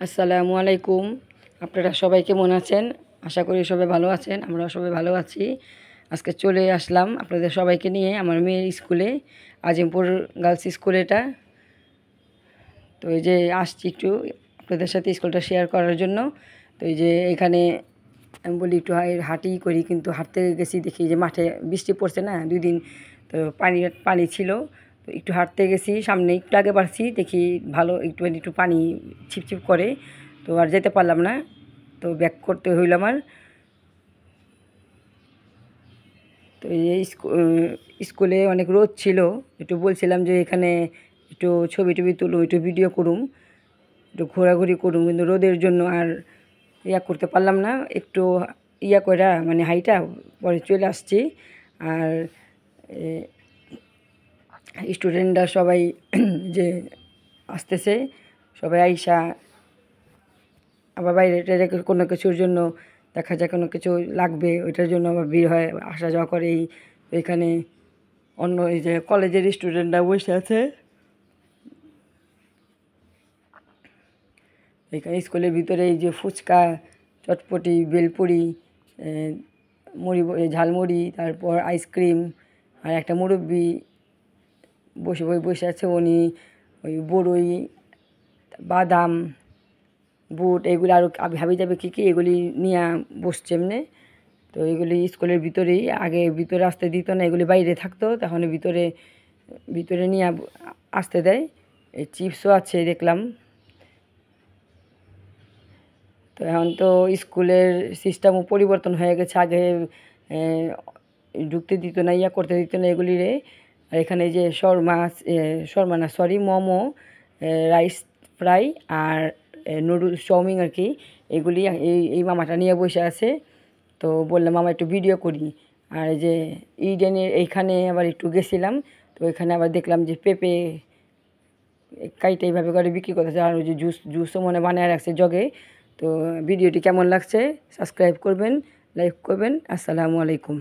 আসসালামু আলাইকুম। আপনারা সবাই কেমন আছেন? আশা করি সবাই ভালো আছেন। আমরাও সবাই ভালো আছি। আজকে চলে আসলাম আপনাদের সবাইকে নিয়ে আমার মেয়ের স্কুলে, আজিমপুর গার্লস স্কুল এটা। তো এই যে আসছি একটু আপনাদের সাথে স্কুলটা শেয়ার করার জন্য। তো এই যে এখানে আমি বলি একটু হাঁটি করি, কিন্তু হাঁটতে গেছি দেখি যে মাঠে বৃষ্টি পড়ছে না 2 দিন, তো পানি ছিল। তো একটু হাঁটতে গেছি, সামনে একটু আগে বাড়ছি দেখি ভালো একটু পানি ছিপছিপ করে, তো আর যেতে পারলাম না, তো ব্যাক করতে হইল আমার। তো এই স্কুলে অনেক রোদ ছিল, একটু বলছিলাম যে এখানে একটু ছবি টবি তুলুম, একটু ভিডিও করুম, একটু ঘোরাঘুরি করুম, কিন্তু রোদের জন্য আর করতে পারলাম না। একটু কইরা মানে হাইটা পরে চলে আসছি। আর স্টুডেন্টরা সবাই যে আসতেছে, সবাই আইসা আবার বাইরে টাইরে কোনো কিছুর জন্য দেখা যায় কোনো কিছু লাগবে, ওইটার জন্য আবার ভিড় হয়, আসা যাওয়া করে। এখানে অন্য এই যে কলেজের স্টুডেন্টরা বসে আছে। এখানে স্কুলের ভিতরে এই যে ফুচকা, চটপটি, বেলপুরি, মুড়ি, ঝালমুড়ি, তারপর আইসক্রিম, আর একটা মুরব্বি বসে আছে। উনি ওই বড়ই, বাদাম, বুট এগুলি আরও হাবি যাবে কী কী এগুলি নিয়ে বসছে এমনি। তো এগুলি স্কুলের ভিতরেই, আগে ভিতরে আসতে দিত না, এগুলি বাইরে থাকতো, তখন ভিতরে ভিতরে নিয়ে আসতে দেয়। এই চিপসও আছে দেখলাম। তো এখন তো স্কুলের সিস্টেমও পরিবর্তন হয়ে গেছে। আগে ঢুকতে দিত না, করতে দিত না এগুলিরে। আর এখানে যে শর্মা না সরি মোমো, রাইস ফ্রাই আর নুডলস, চাউমিন আর কি, এগুলি এই মামাটা নিয়ে বসে আছে। তো বললাম মামা একটু ভিডিও করি। আর এই যে ইডেনের এইখানে আবার একটু গেছিলাম, তো এখানে আবার দেখলাম যে পেঁপে কাইটা এইভাবে করে বিক্রি করতেছে, আর ওই যে জুসও মনে বানিয়ে রাখছে জগে। তো ভিডিওটি কেমন লাগছে সাবস্ক্রাইব করবেন, লাইক করবেন। আসসালামু আলাইকুম।